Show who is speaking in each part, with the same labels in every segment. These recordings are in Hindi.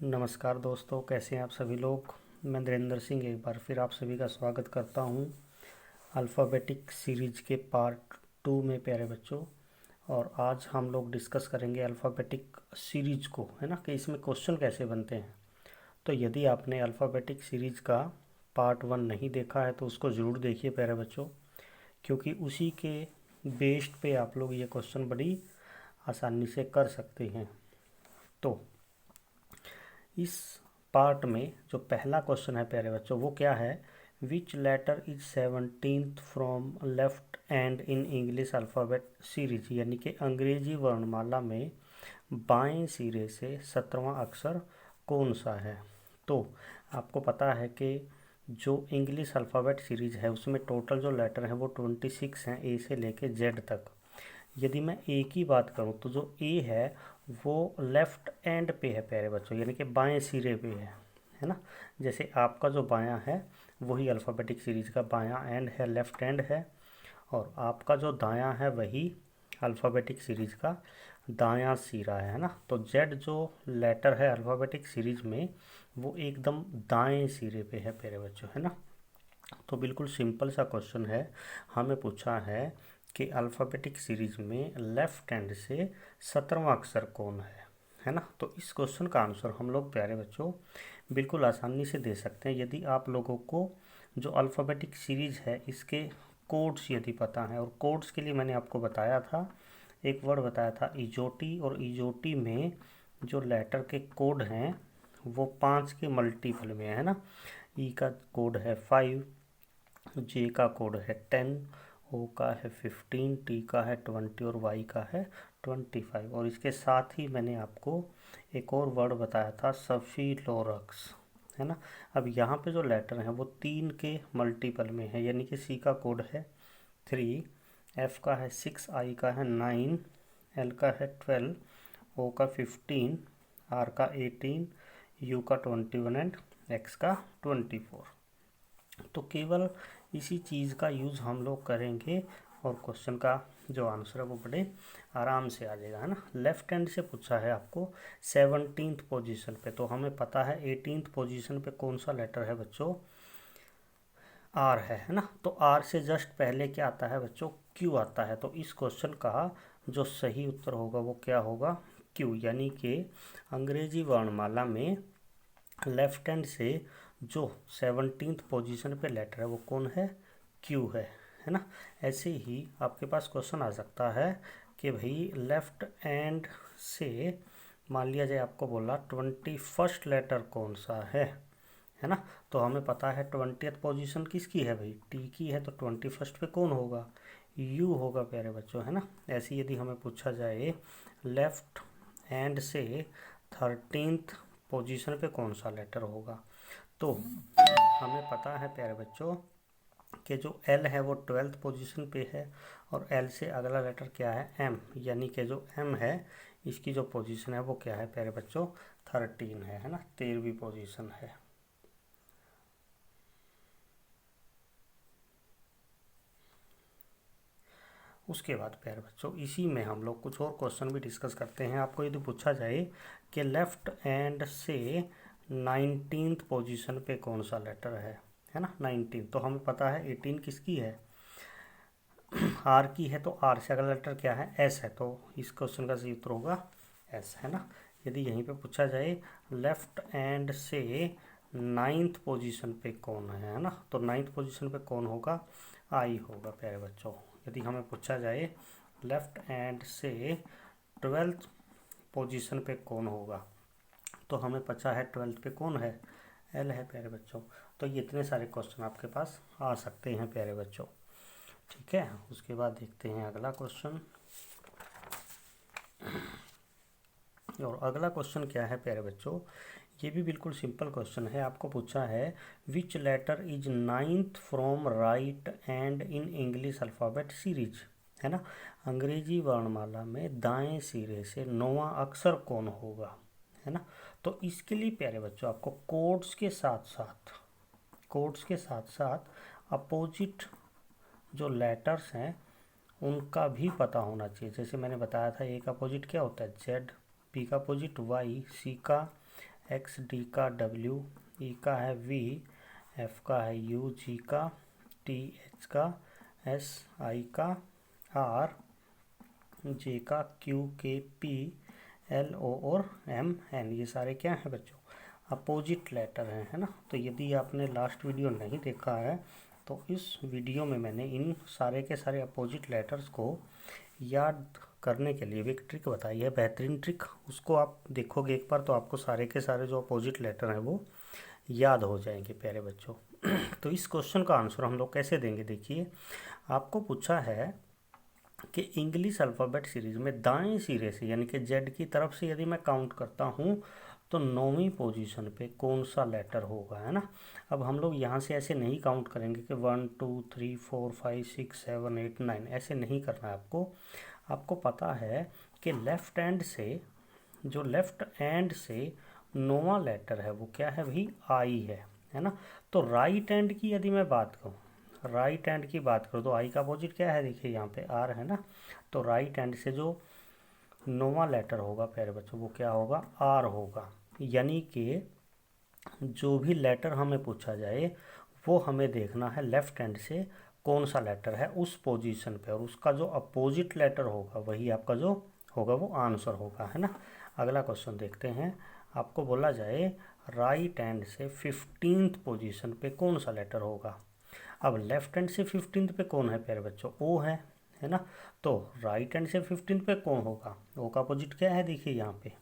Speaker 1: नमस्कार दोस्तों, कैसे हैं आप सभी लोग। मैं धीरेन्द्र सिंह एक बार फिर आप सभी का स्वागत करता हूं अल्फ़ाबेटिक सीरीज के पार्ट 2 में प्यारे बच्चों। और आज हम लोग डिस्कस करेंगे अल्फ़ाबेटिक सीरीज को, है ना, कि इसमें क्वेश्चन कैसे बनते हैं। तो यदि आपने अल्फ़ाबेटिक सीरीज का पार्ट 1 नहीं देखा है तो उसको ज़रूर देखिए प्यारे बच्चों, क्योंकि उसी के बेस्ड पे आप लोग ये क्वेश्चन बड़ी आसानी से कर सकते हैं। तो इस पार्ट में जो पहला क्वेश्चन है प्यारे बच्चों वो क्या है, which letter is 17th from left end in English alphabet series, यानी कि अंग्रेजी वर्णमाला में बाएं सिरे से 17वां अक्षर कौन सा है। तो आपको पता है कि जो इंग्लिश अल्फ़ाबेट सीरीज है उसमें टोटल जो लेटर है वो 26 हैं, ए से लेके जेड तक। यदि मैं ए की बात करूं तो जो ए है वो लेफ्ट एंड पे है प्यारे बच्चों, यानी कि बाएं सिरे पे है ना। जैसे आपका जो बायां है वही अल्फ़ाबेटिक सीरीज का बायां एंड है, लेफ्ट एंड है, और आपका जो दायां है वही अल्फ़ाबेटिक सीरीज का दायां सिरा है ना। तो जेड जो लेटर है अल्फ़ाबेटिक सीरीज में वो एकदम दाएं सिरे पे है प्यारे बच्चों, है ना। तो बिल्कुल सिंपल सा क्वेश्चन है, हमें पूछा है कि अल्फ़ाबेटिक सीरीज में लेफ्ट हैंड से 17वां अक्षर कौन है ना। तो इस क्वेश्चन का आंसर हम लोग प्यारे बच्चों बिल्कुल आसानी से दे सकते हैं यदि आप लोगों को जो अल्फ़ाबेटिक सीरीज है इसके कोड्स यदि पता है। और कोड्स के लिए मैंने आपको बताया था, एक वर्ड बताया था इजोटी, और इजोटी में जो लेटर के कोड हैं वो 5 के मल्टीपल में है ना। ई का कोड है 5, जे का कोड है 10, ओ का है 15, टी का है 20 और वाई का है 25। और इसके साथ ही मैंने आपको एक और वर्ड बताया था सफिलोरक्स, है ना। अब यहाँ पे जो लेटर हैं वो 3 के मल्टीपल में है, यानी कि सी का कोड है 3, एफ का है 6, आई का है 9, एल का है 12, ओ का 15, आर का 18, यू का 21 एंड एक्स का 24। तो केवल इसी चीज़ का यूज़ हम लोग करेंगे और क्वेश्चन का जो आंसर है वो बड़े आराम से आ जाएगा, है ना। लेफ्ट हैंड से पूछा है आपको 17th पोजीशन पे, तो हमें पता है 18th पोजीशन पे कौन सा लेटर है बच्चों, आर है ना। तो आर से जस्ट पहले क्या आता है बच्चों, क्यू आता है। तो इस क्वेश्चन का जो सही उत्तर होगा वो क्या होगा, क्यू, यानी कि अंग्रेजी वर्णमाला में लेफ्ट हैंड से जो 17th पोजीशन पे लेटर है वो कौन है, क्यू है ना। ऐसे ही आपके पास क्वेश्चन आ सकता है कि भाई लेफ्ट हैंड से मान लिया जाए आपको बोला 21st लेटर कौन सा है ना। तो हमें पता है 20th पोजीशन किसकी है भाई, टी की है, तो 21st पे कौन होगा, यू होगा प्यारे बच्चों, है ना। ऐसे यदि हमें पूछा जाए लेफ्ट हैंड से 13th पोजीशन पे कौन सा लेटर होगा, तो हमें पता है प्यारे बच्चों कि जो एल है वो 12th पोजीशन पे है, और एल से अगला लेटर क्या है, एम, यानी कि जो एम है इसकी जो पोजीशन है वो क्या है प्यारे बच्चों, 13 है ना, 13वीं पोजीशन है। उसके बाद प्यारे बच्चों इसी में हम लोग कुछ और क्वेश्चन भी डिस्कस करते हैं। आपको यदि पूछा जाए कि लेफ्ट हैंड से 19th पोजीशन पे कौन सा लेटर है ना, 19, तो हमें पता है 18 किसकी है, आर की है, तो आर से अगला लेटर क्या है, एस है, तो इस क्वेश्चन का सही उत्तर होगा एस, है ना। यदि यहीं पे पूछा जाए लेफ्ट हैंड से 9th पोजीशन पे कौन है ना, तो 9th पोजीशन पे कौन होगा, आई होगा प्यारे बच्चों। यदि हमें पूछा जाए लेफ्ट हैंड से 12th पोजीशन पे कौन होगा, तो हमें पता है 12th पे कौन है, एल है प्यारे बच्चों। तो ये इतने सारे क्वेश्चन आपके पास आ सकते हैं प्यारे बच्चों, ठीक है। उसके बाद देखते हैं अगला क्वेश्चन। और अगला क्वेश्चन क्या है प्यारे बच्चों, ये भी बिल्कुल सिंपल क्वेश्चन है। आपको पूछा है which letter is 9th from right end in English alphabet series, है ना। अंग्रेजी वर्णमाला में दाएं सिरे से 9वां अक्षर कौन होगा, है ना। तो इसके लिए प्यारे बच्चों आपको कोड्स के साथ साथ अपोजिट जो लेटर्स हैं उनका भी पता होना चाहिए। जैसे मैंने बताया था ए का अपोजिट क्या होता है, जेड, बी का अपोजिट वाई, सी का एक्स, डी का डब्ल्यू, ई का है वी, एफ का है यू, जी का टी, एच का एस, आई का आर, जे का क्यू, के पी, एल ओ और एम एन। ये सारे क्या हैं बच्चों? अपोजिट लेटर हैं, है ना। तो यदि आपने लास्ट वीडियो नहीं देखा है तो इस वीडियो में मैंने इन सारे के सारे अपोजिट लेटर्स को याद करने के लिए एक ट्रिक बताई है, बेहतरीन ट्रिक। उसको आप देखोगे एक बार तो आपको सारे के सारे जो अपोजिट लेटर हैं वो याद हो जाएंगे प्यारे बच्चों। तो इस क्वेश्चन का आंसर हम लोग कैसे देंगे? देखिए, आपको पूछा है कि इंग्लिश अल्फ़ाबेट सीरीज में दाएं सिरे से यानी कि जेड की तरफ से यदि मैं काउंट करता हूँ तो 9वीं पोजीशन पे कौन सा लेटर होगा, है ना। अब हम लोग यहाँ से ऐसे नहीं काउंट करेंगे कि 1 2 3 4 5 6 7 8 9, ऐसे नहीं करना है आपको। आपको पता है कि लेफ्ट हैंड से 9वां लेटर है वो क्या है भाई? आई है ना। तो राइट हैंड की यदि मैं बात करूँ, राइट हैंड की बात करूँ तो आई का अपोजिट क्या है? देखिए यहाँ पे आर है ना। तो राइट हैंड से जो 9वां लेटर होगा प्यारे बच्चों वो क्या होगा? आर होगा। यानी कि जो भी लेटर हमें पूछा जाए वो हमें देखना है लेफ्ट हैंड से कौन सा लेटर है उस पोजीशन पे, और उसका जो अपोजिट लेटर होगा वही आपका जो होगा वो आंसर होगा, है ना। अगला क्वेश्चन देखते हैं। आपको बोला जाए राइट हैंड से 15th पोजीशन पे कौन सा लेटर होगा। अब लेफ्ट हैंड से 15th पे कौन है प्यारे बच्चों? ओ है ना। तो राइट हैंड से 15th पे कौन होगा? ओ का अपोजिट क्या है? देखिए यहाँ पे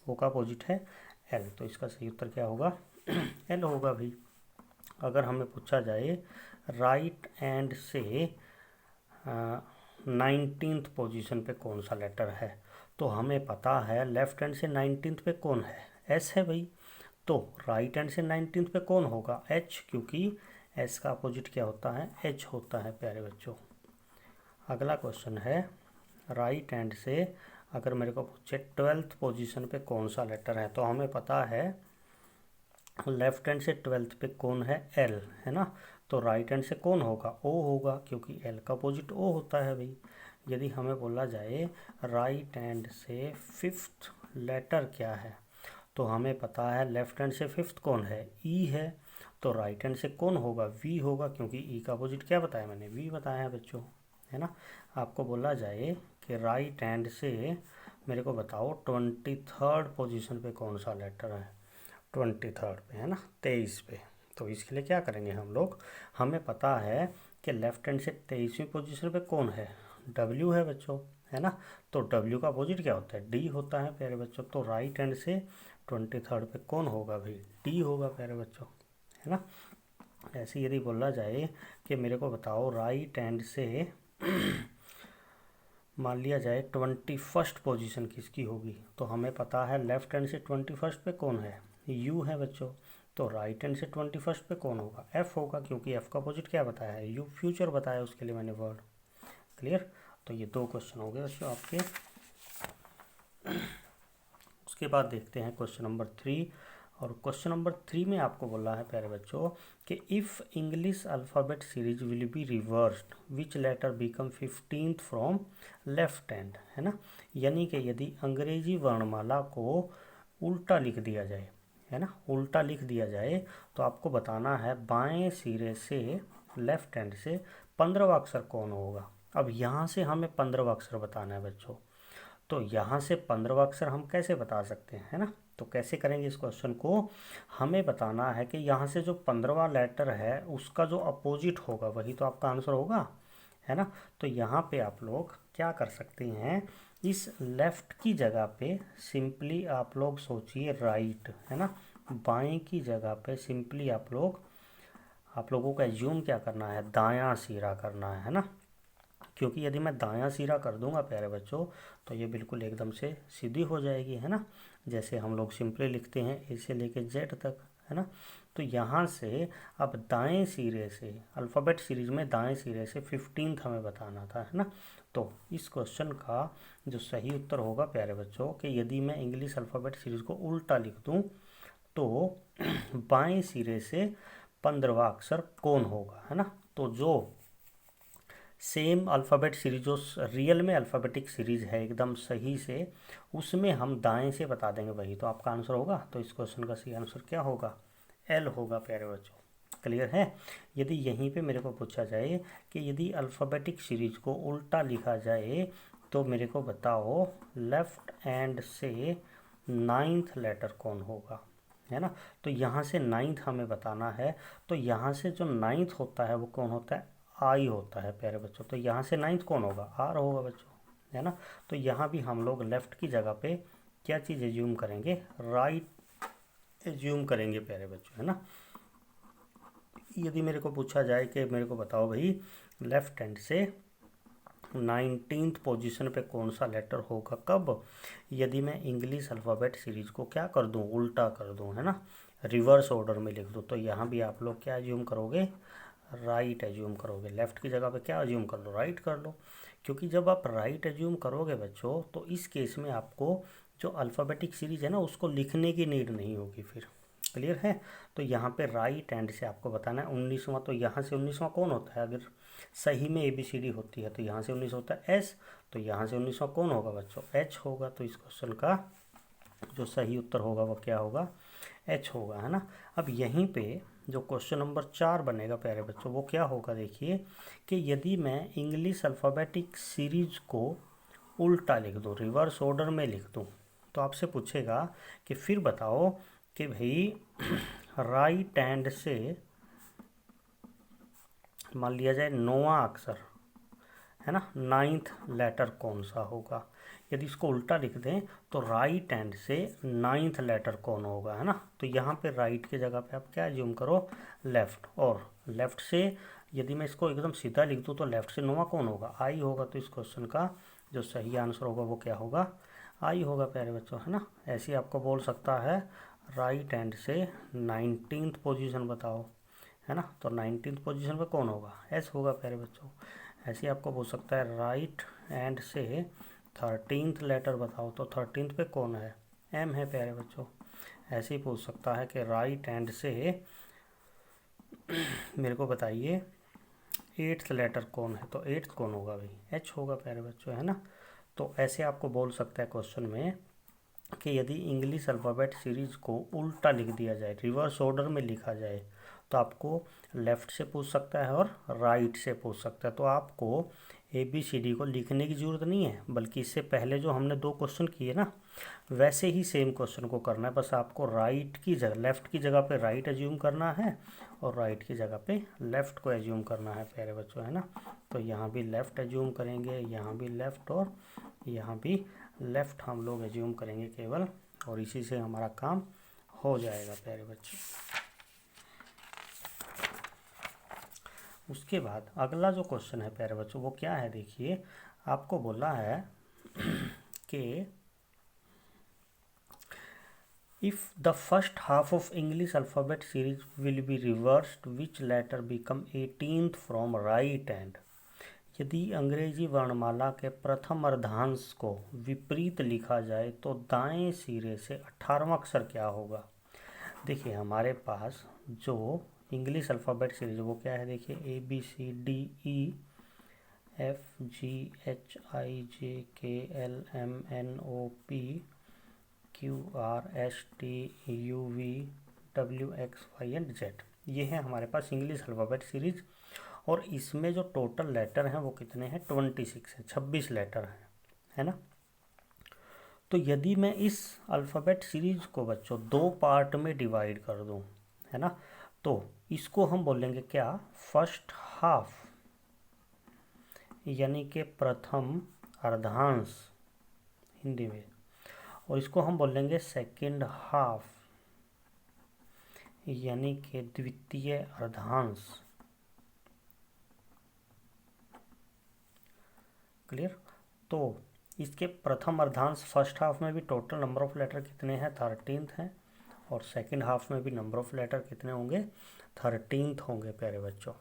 Speaker 1: ओ का अपोजिट है एल, तो इसका सही उत्तर क्या होगा? एल होगा भाई। अगर हमें पूछा जाए राइट हैंड से 19th पोजीशन पे कौन सा लेटर है, तो हमें पता है लेफ्ट हैंड से 19th पे कौन है? एस है भाई। तो राइट हैंड से 19th पे कौन होगा? एच, क्योंकि एस का अपोजिट क्या होता है? एच होता है प्यारे बच्चों। अगला क्वेश्चन है, राइट हैंड से अगर मेरे को पूछे 12th पोजीशन पे कौन सा लेटर है, तो हमें पता है लेफ्ट हैंड से 12th पे कौन है? एल, है ना। तो राइट हैंड से कौन होगा? ओ होगा, क्योंकि एल का अपोजिट ओ होता है भाई। यदि हमें बोला जाए राइट हैंड से 5th लेटर क्या है, तो हमें पता है लेफ्ट हैंड से 5th कौन है? ई है। तो राइट हैंड से कौन होगा? वी होगा, क्योंकि ई का अपोजिट क्या बताया मैंने? वी बताया है बच्चों, है ना। आपको बोला जाए कि राइट हैंड से मेरे को बताओ 23rd पोजीशन पे कौन सा लेटर है? 23rd पे, है ना, 23 पे। तो इसके लिए क्या करेंगे हम लोग? हमें पता है कि लेफ्ट हैंड से 23वीं पोजीशन पे कौन है? डब्ल्यू है बच्चों, है ना। तो डब्ल्यू का अपोजिट क्या होता है? डी होता है प्यारे बच्चों। तो राइट हैंड से 23rd पे कौन होगा भाई? डी होगा प्यारे बच्चों, है ना। ऐसे यदि बोला जाए कि मेरे को बताओ राइट हैंड से मान लिया जाए 21st पोजीशन किसकी होगी, तो हमें पता है लेफ्ट हैंड से 21st पे कौन है? यू है बच्चों। तो राइट हैंड से 21st पे कौन होगा? एफ होगा, क्योंकि एफ का अपोजिट क्या बताया है? यू, फ्यूचर बताया उसके लिए मैंने वर्ड। क्लियर। तो ये 2 क्वेश्चन हो गए बच्चों आपके। उसके बाद देखते हैं क्वेश्चन नंबर 3। और क्वेश्चन नंबर 3 में आपको बोला है प्यारे बच्चों कि if English alphabet series will be reversed which letter become 15th from left hand, है ना। यानी कि यदि अंग्रेजी वर्णमाला को उल्टा लिख दिया जाए, है ना, उल्टा लिख दिया जाए, तो आपको बताना है बाएं सिरे से लेफ्ट हैंड से 15वां अक्षर कौन होगा। अब यहाँ से हमें 15वां अक्षर बताना है बच्चों। तो यहाँ से 15वां अक्षर हम कैसे बता सकते हैं, है ना। तो कैसे करेंगे इस क्वेश्चन को? हमें बताना है कि यहाँ से जो 15वां लेटर है उसका जो अपोजिट होगा वही तो आपका आंसर होगा, है ना। तो यहाँ पे आप लोग क्या कर सकते हैं, इस लेफ्ट की जगह पे सिंपली आप लोग सोचिए राइट, है ना। बाएं की जगह पे सिंपली आप लोगों का एज्यूम क्या करना है? दायां सिरा करना है ना। क्योंकि यदि मैं दायां सिरा कर दूंगा प्यारे बच्चों तो ये बिल्कुल एकदम से सीधी हो जाएगी, है ना। जैसे हम लोग सिंपली लिखते हैं ए से लेके जेड तक, है ना। तो यहाँ से अब दाएं सिरे से अल्फ़ाबेट सीरीज में दाएं सिरे से 15th हमें बताना था, है ना। तो इस क्वेश्चन का जो सही उत्तर होगा प्यारे बच्चों कि यदि मैं इंग्लिश अल्फ़ाबेट सीरीज को उल्टा लिख दूँ तो बाएं सिरे से 15वां अक्षर कौन होगा, है ना। तो जो सेम अल्फ़ाबेट सीरीज जो रियल में अल्फ़ाबेटिक सीरीज है एकदम सही से, उसमें हम दाएं से बता देंगे वही तो आपका आंसर होगा। तो इस क्वेश्चन का सही आंसर क्या होगा? एल होगा प्यारे बच्चों। क्लियर है? यदि यहीं पे मेरे को पूछा जाए कि यदि अल्फ़ाबेटिक सीरीज को उल्टा लिखा जाए तो मेरे को बताओ लेफ्ट हैंड से नाइन्थ लेटर कौन होगा, है ना। तो यहाँ से नाइन्थ हमें बताना है, तो यहाँ से जो नाइन्थ होता है वो कौन होता है? आई होता है प्यारे बच्चों। तो यहाँ से नाइन्थ कौन होगा? आर होगा बच्चों, है ना। तो यहाँ भी हम लोग लेफ्ट की जगह पे क्या चीज़ एज्यूम करेंगे? राइट एज्यूम करेंगे प्यारे बच्चों, है ना। यदि मेरे को पूछा जाए कि मेरे को बताओ भाई लेफ्ट हैंड से 19th पोजीशन पे कौन सा लेटर होगा, कब? यदि मैं इंग्लिश अल्फ़ाबेट सीरीज को क्या कर दूं? उल्टा कर दूं, है ना, रिवर्स ऑर्डर में लिख दूं। तो यहाँ भी आप लोग क्या एज्यूम करोगे? राइट एज्यूम करोगे। लेफ़्ट की जगह पे क्या एज्यूम कर लो? राइट कर लो। क्योंकि जब आप राइट एज्यूम करोगे बच्चों तो इस केस में आपको जो अल्फ़ाबेटिक सीरीज है ना उसको लिखने की नीड नहीं होगी फिर। क्लियर है? तो यहाँ पे राइट हैंड से आपको बताना है 19वां। तो यहाँ से 19वां कौन होता है? अगर सही में ABCD होती है तो यहाँ से 19 होता है S, तो यहाँ से 19वां कौन होगा बच्चों? H होगा। तो इस क्वेश्चन का जो सही उत्तर होगा वो क्या होगा? H होगा, है ना। अब यहीं पे जो क्वेश्चन नंबर 4 बनेगा प्यारे बच्चों वो क्या होगा? देखिए कि यदि मैं इंग्लिश अल्फ़ाबेटिक सीरीज को उल्टा लिख दूँ, रिवर्स ऑर्डर में लिख दूँ, तो आपसे पूछेगा कि फिर बताओ कि भाई राइट हैंड से मान लिया जाए 9वां अक्षर, है ना, 9th लेटर कौन सा होगा? यदि इसको उल्टा लिख दें तो राइट हैंड से 9th लेटर कौन होगा, है ना। तो यहाँ पे राइट की जगह पे आप क्या एज्यूम करो? लेफ्ट। और लेफ्ट से यदि मैं इसको एकदम सीधा लिख दूँ तो लेफ्ट से 9वां कौन होगा? आई होगा। तो इस क्वेश्चन का जो सही आंसर होगा वो क्या होगा? आई होगा प्यारे बच्चों, है ना। ऐसे ही आपको बोल सकता है राइट हैंड से 19th पोजीशन बताओ, है ना। तो 19th पोजीशन पे कौन होगा? एस होगा प्यारे बच्चों। ऐसे ही आपको पूछ सकता है राइट हैंड से 13th लेटर बताओ, तो 13th पे कौन है? एम है प्यारे बच्चों। ऐसे ही पूछ सकता है कि राइट हैंड से मेरे को बताइए 8th लेटर कौन है, तो 8th कौन होगा भाई? एच होगा प्यारे बच्चों, है ना। तो ऐसे आपको बोल सकता है क्वेश्चन में कि यदि इंग्लिश अल्फ़ाबेट सीरीज को उल्टा लिख दिया जाए, रिवर्स ऑर्डर में लिखा जाए, तो आपको लेफ़्ट से पूछ सकता है और राइट से पूछ सकता है। तो आपको ABCD को लिखने की ज़रूरत नहीं है, बल्कि इससे पहले जो हमने 2 क्वेश्चन किए ना वैसे ही सेम क्वेश्चन को करना है। बस आपको राइट की जगह, लेफ़्ट की जगह पे राइट एज्यूम करना है और राइट की जगह पे लेफ़्ट को एज्यूम करना है प्यारे बच्चों, है ना। तो यहाँ भी लेफ़्ट एज्यूम करेंगे, यहाँ भी लेफ़्ट और यहाँ भी लेफ़्ट हम लोग एज्यूम करेंगे केवल, और इसी से हमारा काम हो जाएगा प्यारे बच्चों। उसके बाद अगला जो क्वेश्चन है प्यारे बच्चों वो क्या है? देखिए आपको बोला है कि if the first half of English alphabet series will be reversed which letter become 18th from right hand. यदि अंग्रेजी वर्णमाला के प्रथम अर्धांश को विपरीत लिखा जाए तो दाएं सिरे से 18वां अक्षर क्या होगा? देखिए हमारे पास जो इंग्लिश अल्फ़ाबेट सीरीज वो क्या है? देखिए ABCDEFGHIJKLMNOPQRSTUVWXY एंड Z, ये है हमारे पास इंग्लिश अल्फ़ाबेट सीरीज। और इसमें जो टोटल लेटर हैं वो कितने हैं? 26 है, 26 लेटर हैं, है ना। तो यदि मैं इस अल्फ़ाबेट सीरीज को बच्चों 2 पार्ट में डिवाइड कर दूं, है ना, तो इसको हम बोलेंगे क्या? फर्स्ट हाफ, यानी कि प्रथम अर्धांश हिंदी में, और इसको हम बोलेंगे सेकंड हाफ, यानी कि द्वितीय अर्धांश। क्लियर? तो इसके प्रथम अर्धांश फर्स्ट हाफ में भी टोटल नंबर ऑफ लेटर कितने हैं? 13th हैं, और सेकंड हाफ में भी नंबर ऑफ लेटर कितने होंगे? 13th होंगे प्यारे बच्चों।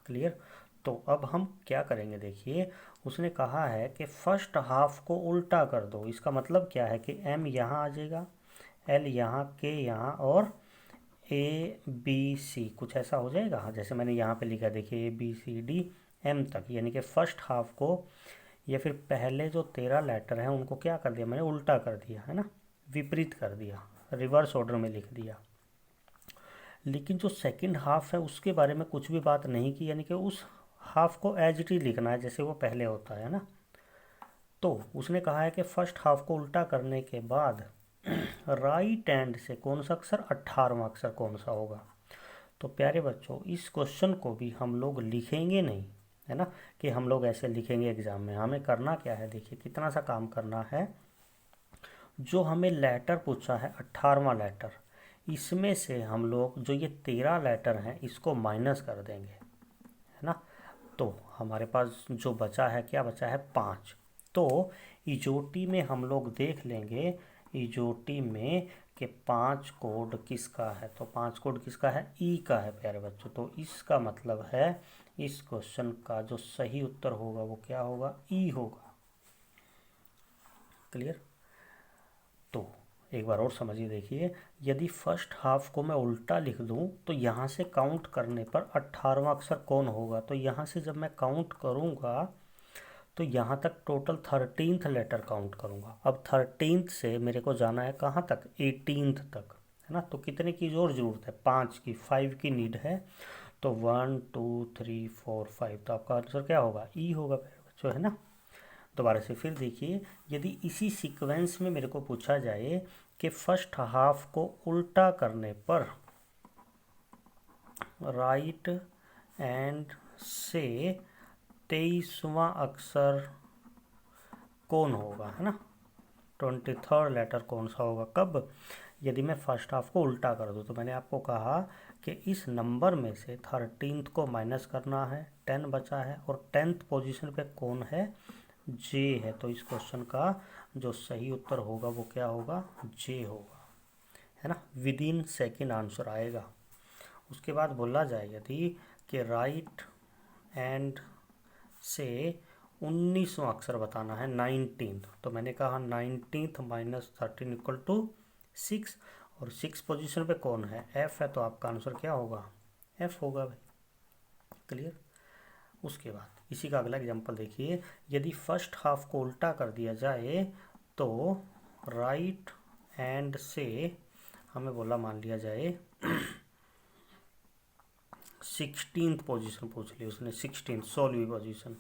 Speaker 1: क्लियर? तो अब हम क्या करेंगे? देखिए उसने कहा है कि फर्स्ट हाफ को उल्टा कर दो। इसका मतलब क्या है कि M यहाँ आ जाएगा, L यहाँ, K यहाँ और A B C कुछ ऐसा हो जाएगा। जैसे मैंने यहाँ पे लिखा देखिए ABCD एम तक, यानी कि फर्स्ट हाफ को या फिर पहले जो 13 लेटर हैं उनको क्या कर दिया मैंने, उल्टा कर दिया है ना, विपरीत कर दिया, रिवर्स ऑर्डर में लिख दिया। लेकिन जो सेकंड हाफ है उसके बारे में कुछ भी बात नहीं की, यानी कि उस हाफ को एज इट इज लिखना है जैसे वो पहले होता है ना। तो उसने कहा है कि फर्स्ट हाफ को उल्टा करने के बाद राइट हैंड से कौन सा अक्षर, 18वां अक्षर कौन सा होगा। तो प्यारे बच्चों इस क्वेश्चन को भी हम लोग लिखेंगे नहीं, है ना, कि हम लोग ऐसे लिखेंगे एग्जाम में। हमें करना क्या है, देखिए कितना सा काम करना है। जो हमें लेटर पूछा है 18वां लेटर, इसमें से हम लोग जो ये 13 लेटर हैं इसको माइनस कर देंगे, है ना। तो हमारे पास जो बचा है, क्या बचा है, 5। तो इजोटी में हम लोग देख लेंगे, इजोटी में कि 5 कोड किसका है। तो 5 कोड किसका है, ई का है प्यारे बच्चों। तो इसका मतलब है इस क्वेश्चन का जो सही उत्तर होगा वो क्या होगा, ई होगा। क्लियर। तो एक बार और समझिए, देखिए यदि फर्स्ट हाफ को मैं उल्टा लिख दूं तो यहाँ से काउंट करने पर 18वां अक्षर कौन होगा। तो यहाँ से जब मैं काउंट करूँगा तो यहाँ तक टोटल 13th लेटर काउंट करूँगा। अब 13th से मेरे को जाना है कहाँ तक, 18th तक, है ना। तो कितने की और ज़रूरत है, 5 की, 5 की नीड है। तो 1 2 3 4 5, तो आपका आंसर क्या होगा, ई होगा मेरे बच्चों, है ना। दोबारा से फिर देखिए, यदि इसी सीक्वेंस में मेरे को पूछा जाए कि फर्स्ट हाफ को उल्टा करने पर राइट एंड से 23वां अक्षर कौन होगा, है ना, 23rd लेटर कौन सा होगा, कब, यदि मैं फर्स्ट हाफ को उल्टा कर दूँ। तो मैंने आपको कहा कि इस नंबर में से 13th को माइनस करना है, 10 बचा है, और 10th पोजीशन पे कौन है, जे है। तो इस क्वेश्चन का जो सही उत्तर होगा वो क्या होगा, जे होगा, है ना। विद इन सेकेंड आंसर आएगा। उसके बाद बोला जाए यदि कि राइट एंड से 19वां अक्षर बताना है, 19th। तो मैंने कहा 19th माइनस 13 इक्वल टू 6, और 6 पोजीशन पे कौन है, एफ है। तो आपका आंसर क्या होगा, एफ होगा भाई। क्लियर। उसके बाद इसी का अगला एग्जांपल देखिए, यदि फर्स्ट हाफ को उल्टा कर दिया जाए तो राइट हैंड से हमें बोला, मान लिया जाए 16th पोजीशन पूछ ली उसने, 16वीं पोजीशन।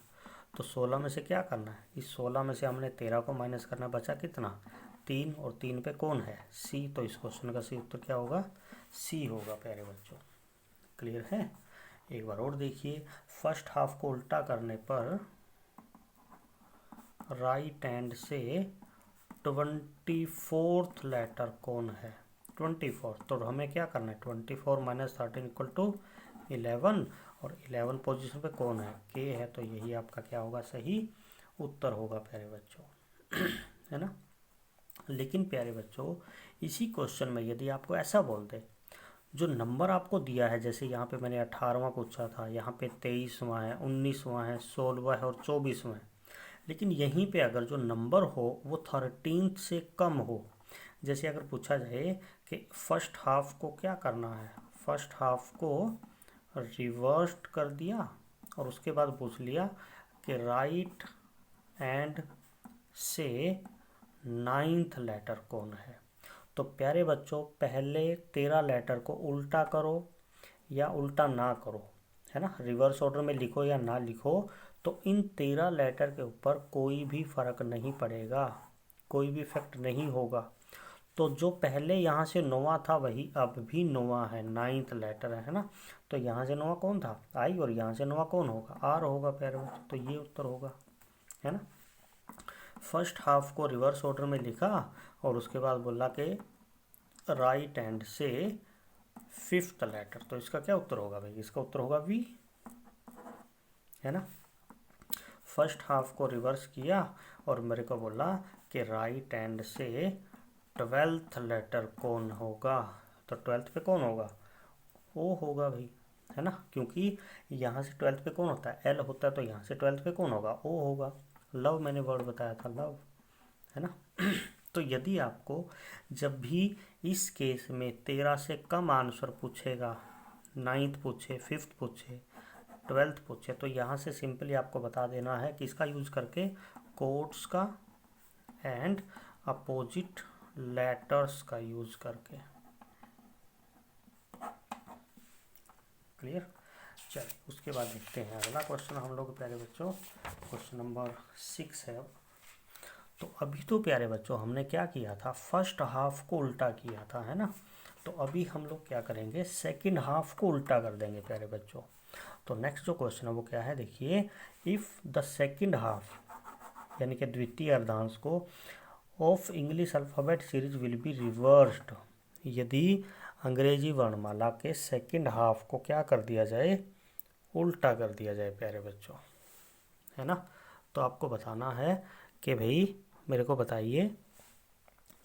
Speaker 1: तो 16 में से क्या करना है, इस 16 में से हमने 13 को माइनस करना, बचा कितना, 3, और 3 पे कौन है, सी। तो इस क्वेश्चन का सही उत्तर क्या होगा, सी होगा प्यारे बच्चों। क्लियर है। एक बार और देखिए, फर्स्ट हाफ को उल्टा करने पर राइट हैंड से 24th लेटर कौन है, 24। तो हमें क्या करना है, 24 माइनस 13 इक्वल टू 11, और 11 पोजीशन पे कौन है, के है। तो यही आपका क्या होगा, सही उत्तर होगा प्यारे बच्चों, है ना। लेकिन प्यारे बच्चों इसी क्वेश्चन में यदि आपको ऐसा बोल दे, जो नंबर आपको दिया है, जैसे यहाँ पे मैंने 18वां पूछा था, यहाँ पे 23वां है, 19वां है, 16वां है और 24वां है, लेकिन यहीं पे अगर जो नंबर हो वो 13th से कम हो, जैसे अगर पूछा जाए कि फर्स्ट हाफ को क्या करना है, फर्स्ट हाफ को रिवर्स कर दिया और उसके बाद पूछ लिया कि राइट एंड से 9th लेटर कौन है। तो प्यारे बच्चों पहले 13 लेटर को उल्टा करो या उल्टा ना करो, है ना, रिवर्स ऑर्डर में लिखो या ना लिखो, तो इन 13 लेटर के ऊपर कोई भी फर्क नहीं पड़ेगा, कोई भी इफेक्ट नहीं होगा। तो जो पहले यहाँ से 9वां था वही अब भी 9वां है, 9th लेटर है ना। तो यहाँ से 9वां कौन था, आई, और यहाँ से 9वां कौन होगा, आर होगा प्यारे बच्चों। तो ये उत्तर होगा, है ना। फर्स्ट हाफ को रिवर्स ऑर्डर में लिखा और उसके बाद बोला कि राइट हैंड से 5th लेटर। तो इसका क्या उत्तर होगा भाई, इसका उत्तर होगा वी, है ना। फर्स्ट हाफ को रिवर्स किया और मेरे को बोला कि राइट हैंड से 12th लेटर कौन होगा। तो 12th पे कौन होगा, ओ होगा भाई, है ना, क्योंकि यहाँ से 12th पे कौन होता है, एल होता है। तो यहाँ से 12th पे कौन होगा, ओ होगा। लव मैंने वर्ड बताया था, लव, है ना। तो यदि आपको जब भी इस केस में 13 से कम आंसर पूछेगा, 9th पूछे, 5th पूछे, 12th पूछे तो यहाँ से सिंपली आपको बता देना है कि इसका यूज करके कोड्स का एंड अपोजिट लेटर्स का यूज करके। क्लियर? चलिए उसके बाद देखते हैं अगला क्वेश्चन हम लोग प्यारे बच्चों, क्वेश्चन नंबर 6 है। तो अभी तो प्यारे बच्चों हमने क्या किया था, फर्स्ट हाफ को उल्टा किया था, है ना। तो अभी हम लोग क्या करेंगे, सेकंड हाफ को उल्टा कर देंगे प्यारे बच्चों। तो नेक्स्ट जो क्वेश्चन है वो क्या है, देखिए, इफ द सेकंड हाफ यानी कि द्वितीय अर्धांश को of English alphabet series will be reversed, यदि अंग्रेजी वर्णमाला के सेकंड हाफ को क्या कर दिया जाए, उल्टा कर दिया जाए प्यारे बच्चों, है ना। तो आपको बताना है कि भाई मेरे को बताइए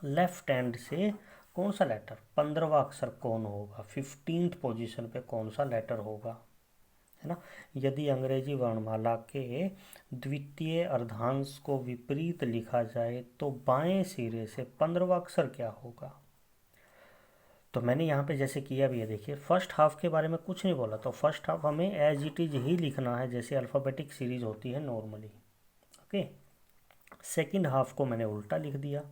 Speaker 1: लेफ्ट हैंड से कौन सा लेटर 15वां अक्षर कौन होगा, 15th पोजीशन पे कौन सा लेटर होगा, है ना। यदि अंग्रेजी वर्णमाला के द्वितीय अर्धांश को विपरीत लिखा जाए तो बाएं सिरे से 15वां अक्षर क्या होगा। तो मैंने यहाँ पे जैसे किया भी है, देखिए फर्स्ट हाफ के बारे में कुछ नहीं बोला, तो फर्स्ट हाफ हमें एज इट इज ही लिखना है जैसे अल्फ़ाबेटिक सीरीज होती है नॉर्मली। ओके, सेकंड हाफ को मैंने उल्टा लिख दिया,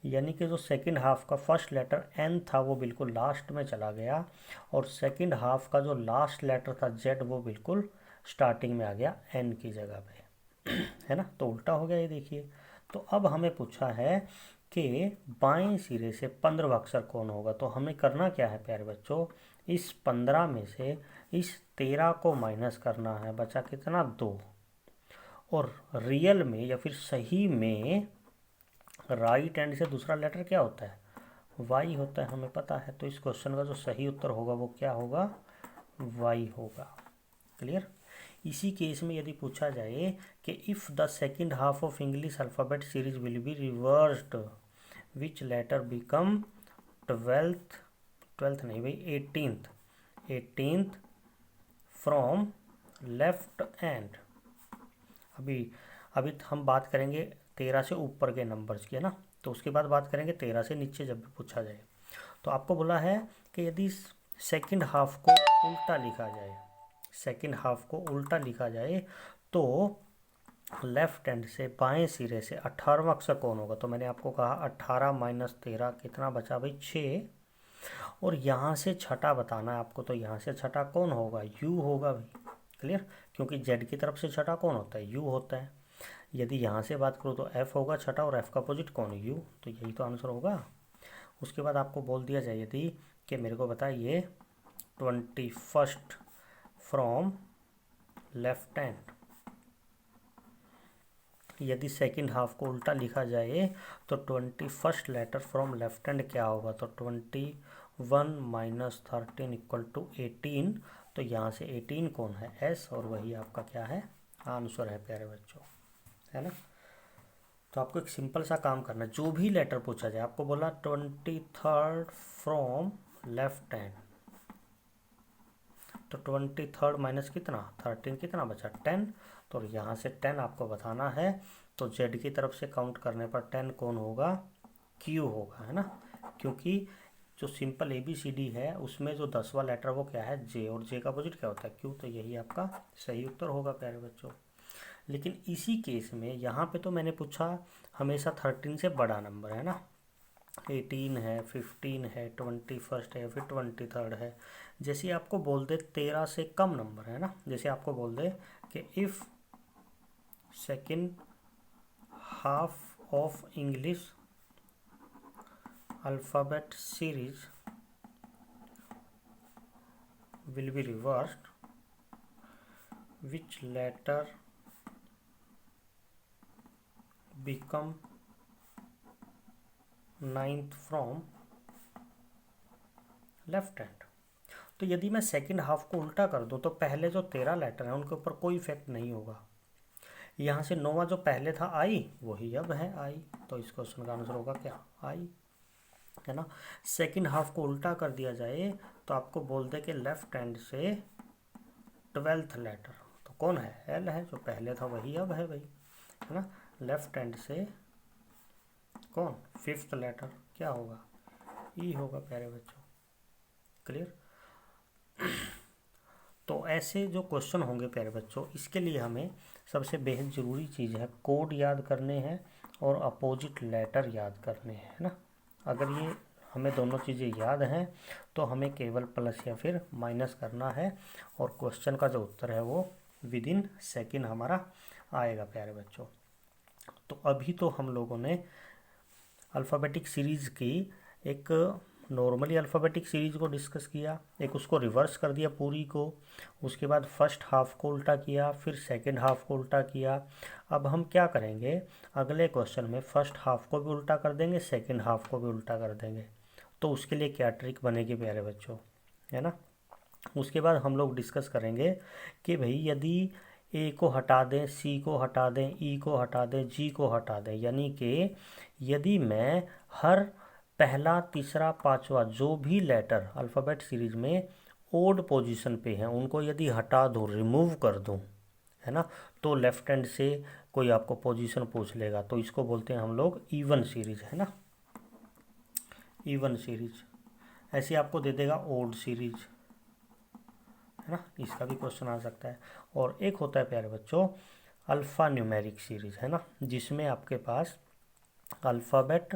Speaker 1: यानी कि जो सेकंड हाफ का फर्स्ट लेटर एन था वो बिल्कुल लास्ट में चला गया, और सेकंड हाफ का जो लास्ट लेटर था जेड वो बिल्कुल स्टार्टिंग में आ गया एन की जगह पे, है ना। तो उल्टा हो गया ये देखिए। तो अब हमें पूछा है कि बाएं सिरे से 15वां अक्षर कौन होगा। तो हमें करना क्या है प्यारे बच्चों, इस 15 में से इस 13 को माइनस करना है, बचा कितना 2, और रियल में या फिर सही में राइट हैंड से दूसरा लेटर क्या होता है, वाई होता है, हमें पता है। तो इस क्वेश्चन का जो सही उत्तर होगा वो क्या होगा, वाई होगा। क्लियर? इसी केस में यदि पूछा जाए कि if the second half of English alphabet series will be reversed which letter become 12th नहीं भाई 18th फ्रॉम लेफ्ट हैंड। अभी हम बात करेंगे 13 से ऊपर के नंबर्स की, है ना। तो उसके बाद बात करेंगे 13 से नीचे जब भी पूछा जाए। तो आपको बोला है कि यदि सेकंड हाफ को उल्टा लिखा जाए, सेकंड हाफ को उल्टा लिखा जाए तो लेफ्ट हैंड से बाएं सिरे से 18वां अक्षर कौन होगा। तो मैंने आपको कहा 18 माइनस 13 कितना बचा भाई 6, और यहाँ से छठा बताना है आपको। तो यहाँ से छठा कौन होगा, यू होगा भाई। क्लियर? क्योंकि जेड की तरफ से छठा कौन होता है, यू होता है। यदि यहाँ से बात करूँ तो एफ होगा छठा, और एफ का अपोजिट कौन है, यू। तो यही तो आंसर होगा। उसके बाद आपको बोल दिया जाए यदि कि मेरे को बताइए 21st फ्रॉम लेफ्ट हैंड, यदि सेकंड हाफ को उल्टा लिखा जाए तो 21st letter from left hand क्या होगा। तो 21 माइनस 13 इक्वल टू 18। तो यहाँ से 18 कौन है, एस, और वही आपका क्या है, आंसर है प्यारे बच्चों, है ना। तो आपको एक सिंपल सा काम करना है, जो भी लेटर पूछा जाए, आपको बोला 23rd फ्रॉम लेफ्ट हैंड, तो 23rd माइनस कितना 13 कितना बचा 10। तो यहाँ से 10 आपको बताना है। तो जेड की तरफ से काउंट करने पर 10 कौन होगा, क्यू होगा, है ना। क्योंकि जो सिंपल ABCD है उसमें जो 10वां लेटर वो क्या है, जे, और जे का अपोजिट क्या होता है, क्यू। तो यही आपका सही उत्तर होगा प्यारे बच्चों। लेकिन इसी केस में यहाँ पे तो मैंने पूछा हमेशा 13 से बड़ा नंबर, है ना। 18 है, 15 है, 21st है, फिर 23rd है। जैसे आपको बोल दे 13 से कम नंबर, है ना। जैसे आपको बोल दे कि if second half of English alphabet series will be reversed which letter become 9th from left hand. तो यदि मैं सेकंड हाफ को उल्टा कर दूं तो पहले जो 13 लेटर हैं उनके ऊपर कोई इफेक्ट नहीं होगा। यहाँ से 9वां जो पहले था आई, वही अब है आई। तो इस क्वेश्चन का आंसर होगा क्या, आई, है ना। सेकंड हाफ को उल्टा कर दिया जाए तो आपको बोल दे कि लेफ्ट हैंड से 12th लेटर तो कौन है, एल है, जो पहले था वही अब है भाई, है ना। लेफ्ट हैंड से कौन 5th लेटर क्या होगा, ई होगा प्यारे बच्चों। क्लियर? तो ऐसे जो क्वेश्चन होंगे प्यारे बच्चों, इसके लिए हमें सबसे बेहद ज़रूरी चीज़ है कोड याद करने हैं और अपोजिट लेटर याद करने हैं, है ना। अगर ये हमें दोनों चीज़ें याद हैं तो हमें केवल प्लस या फिर माइनस करना है और क्वेश्चन का जो उत्तर है वो विद इन सेकेंड हमारा आएगा प्यारे बच्चों। तो अभी तो हम लोगों ने अल्फ़ाबेटिक सीरीज़ की एक नॉर्मली अल्फ़ाबेटिक सीरीज़ को डिस्कस किया, एक उसको रिवर्स कर दिया पूरी को, उसके बाद फर्स्ट हाफ को उल्टा किया, फिर सेकंड हाफ को उल्टा किया। अब हम क्या करेंगे, अगले क्वेश्चन में फर्स्ट हाफ को भी उल्टा कर देंगे, सेकंड हाफ को भी उल्टा कर देंगे। तो उसके लिए क्या ट्रिक बनेगी प्यारे बच्चों, है ना। उसके बाद हम लोग डिस्कस करेंगे कि भाई यदि ए को हटा दें, सी को हटा दें, ई को हटा दें, जी को हटा दें, यानी कि यदि मैं हर पहला, तीसरा, पांचवा जो भी लेटर अल्फ़ाबेट सीरीज में ओड पोजीशन पे हैं उनको यदि हटा दूँ, रिमूव कर दूँ, है ना, तो लेफ्ट हैंड से कोई आपको पोजीशन पूछ लेगा, तो इसको बोलते हैं हम लोग इवन सीरीज, है ना, इवन सीरीज। ऐसे आपको दे देगा ओड सीरीज, है ना, इसका भी क्वेश्चन आ सकता है। और एक होता है प्यारे बच्चों अल्फ़ा न्यूमेरिक सीरीज, है ना, जिसमें आपके पास अल्फ़ाबेट,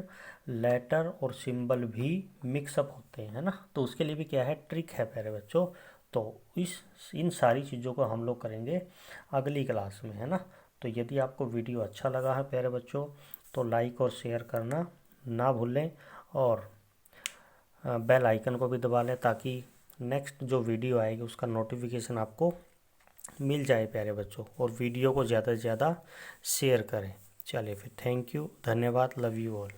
Speaker 1: लेटर और सिंबल भी मिक्सअप होते हैं, है ना। तो उसके लिए भी क्या है, ट्रिक है प्यारे बच्चों। तो इन सारी चीज़ों को हम लोग करेंगे अगली क्लास में, है ना। तो यदि आपको वीडियो अच्छा लगा है प्यारे बच्चों तो लाइक और शेयर करना ना भूलें और बेल आइकन को भी दबा लें ताकि नेक्स्ट जो वीडियो आएगी उसका नोटिफिकेशन आपको मिल जाए प्यारे बच्चों। और वीडियो को ज़्यादा से ज़्यादा शेयर करें। चलिए फिर, थैंक यू, धन्यवाद, लव यू ऑल।